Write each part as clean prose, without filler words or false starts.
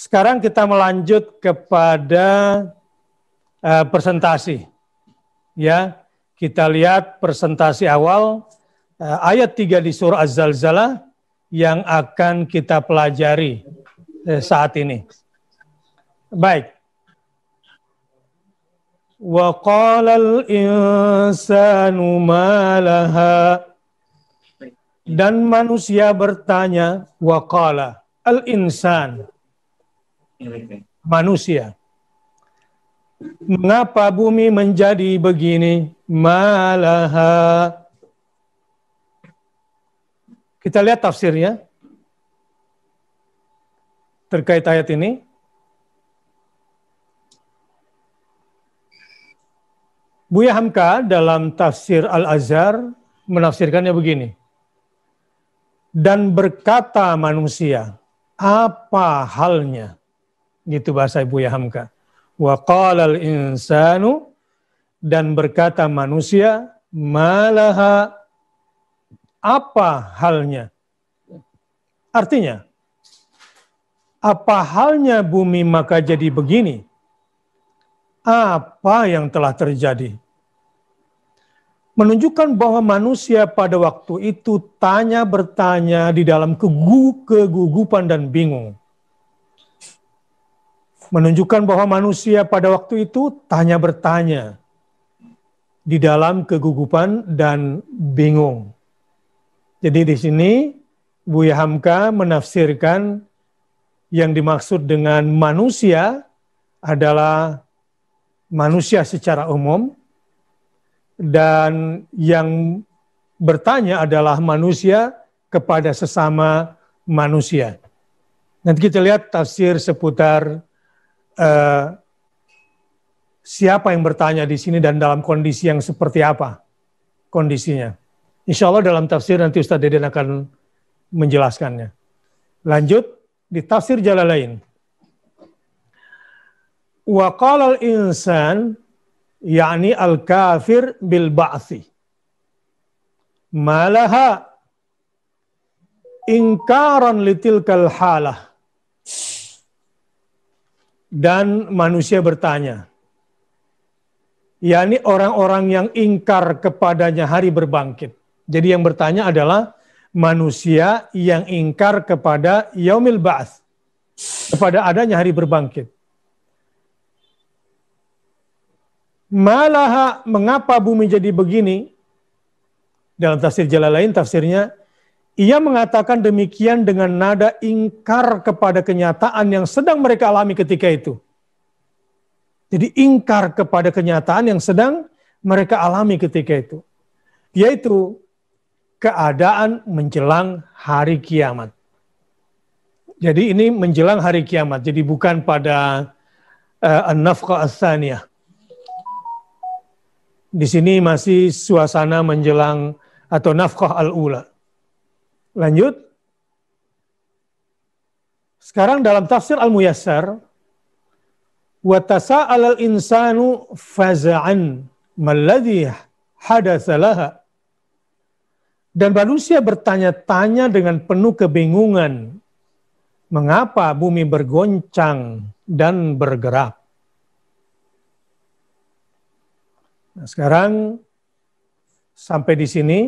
Sekarang kita melanjut kepada presentasi. Ya, kita lihat presentasi awal ayat 3 di surah Az-Zalzalah yang akan kita pelajari saat ini. Baik. Wa qalal insanu ma laha, dan manusia bertanya, wa qala al-insan, manusia, mengapa bumi menjadi begini? Malaha. Kita lihat tafsirnya terkait ayat ini. Buya Hamka dalam tafsir Al-Azhar menafsirkannya begini. Dan berkata manusia, apa halnya? Gitu bahasa Buya Hamka. Wa qalal insanu, dan berkata manusia, malaha, apa halnya? Artinya, apa halnya bumi maka jadi begini? Apa yang telah terjadi? Menunjukkan bahwa manusia pada waktu itu bertanya di dalam kegugupan dan bingung. Menunjukkan bahwa manusia pada waktu itu bertanya di dalam kegugupan dan bingung. Jadi di sini Buya Hamka menafsirkan yang dimaksud dengan manusia adalah manusia secara umum, dan yang bertanya adalah manusia kepada sesama manusia. Nanti kita lihat tafsir seputar siapa yang bertanya di sini dan dalam kondisi yang seperti apa kondisinya. Insya Allah dalam tafsir nanti Ustaz Deden akan menjelaskannya. Lanjut di tafsir Jalalain. Wa qalal insan, yakni al-kafir bil ba'thi. Malaha ingkaran litilkal halah. Dan manusia bertanya, yakni orang-orang yang ingkar kepadanya hari berbangkit. Jadi yang bertanya adalah manusia yang ingkar kepada yaumil ba'ts, kepada adanya hari berbangkit. Malaha, mengapa bumi jadi begini? Dalam tafsir Jalalain tafsirnya, ia mengatakan demikian dengan nada ingkar kepada kenyataan yang sedang mereka alami ketika itu. Jadi ingkar kepada kenyataan yang sedang mereka alami ketika itu. Yaitu keadaan menjelang hari kiamat. Jadi ini menjelang hari kiamat. Jadi bukan pada an-nafqah ats-tsaniyah. Di sini masih suasana menjelang atau nafkah al-ula. Lanjut. Sekarang dalam tafsir Al-Muyassar, wa tasa'alal insanu faza'an malladhi hadatsa laha. Dan manusia bertanya-tanya dengan penuh kebingungan, mengapa bumi bergoncang dan bergerak. Nah, sekarang sampai di sini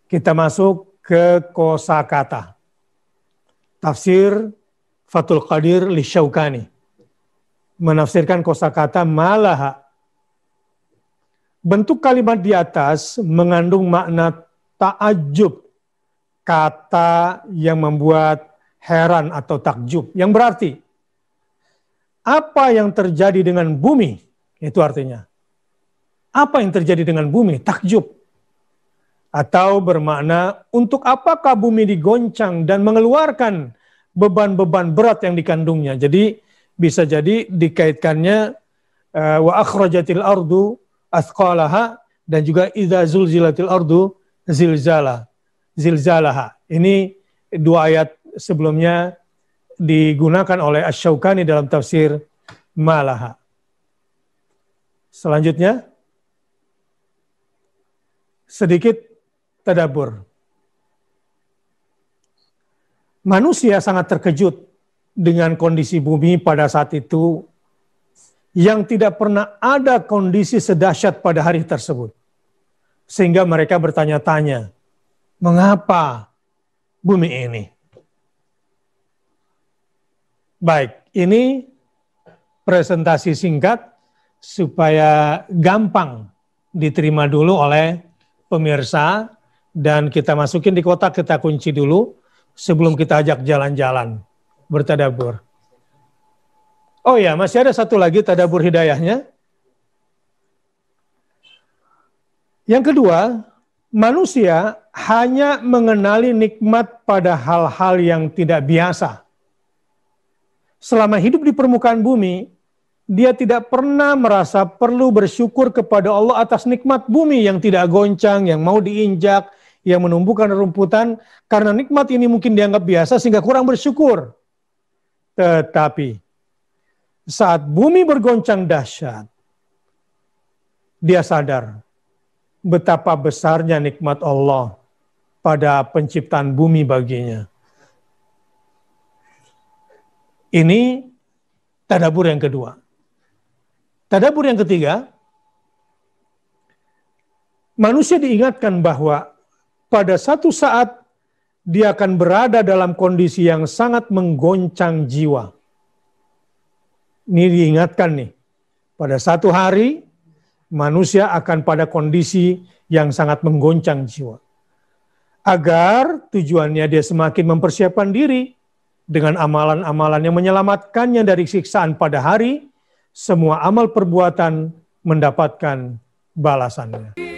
kita masuk ke kosakata. Tafsir Fathul Qadir Lisyaukani menafsirkan kosakata malaha. Bentuk kalimat di atas mengandung makna ta'ajub, kata yang membuat heran atau takjub, yang berarti apa yang terjadi dengan bumi, itu artinya apa yang terjadi dengan bumi? Takjub. Atau bermakna, untuk apakah bumi digoncang dan mengeluarkan beban-beban berat yang dikandungnya. Jadi bisa jadi dikaitkannya wa akhrajatil ardu athqalaha, dan juga idza zulzilatil ardu zilzalaha. Ini dua ayat sebelumnya digunakan oleh Asy-Syaukani dalam tafsir Malaha. Selanjutnya sedikit tadabbur. Manusia sangat terkejut dengan kondisi bumi pada saat itu yang tidak pernah ada kondisi sedahsyat pada hari tersebut. Sehingga mereka bertanya-tanya, mengapa bumi ini? Baik, ini presentasi singkat supaya gampang diterima dulu oleh pemirsa dan kita masukin di kotak, kita kunci dulu sebelum kita ajak jalan-jalan bertadabur. Oh ya, masih ada satu lagi tadabur hidayahnya. Yang kedua, manusia hanya mengenali nikmat pada hal-hal yang tidak biasa. Selama hidup di permukaan bumi, dia tidak pernah merasa perlu bersyukur kepada Allah atas nikmat bumi yang tidak goncang, yang mau diinjak, yang menumbuhkan rumputan, karena nikmat ini mungkin dianggap biasa sehingga kurang bersyukur. Tetapi saat bumi bergoncang dahsyat, dia sadar betapa besarnya nikmat Allah pada penciptaan bumi baginya. Ini tadabur yang kedua. Tadabur yang ketiga, manusia diingatkan bahwa pada satu saat dia akan berada dalam kondisi yang sangat menggoncang jiwa. Ini diingatkan nih, pada satu hari manusia akan pada kondisi yang sangat menggoncang jiwa. Agar tujuannya dia semakin mempersiapkan diri dengan amalan-amalan yang menyelamatkannya dari siksaan pada hari, semua amal perbuatan mendapatkan balasannya.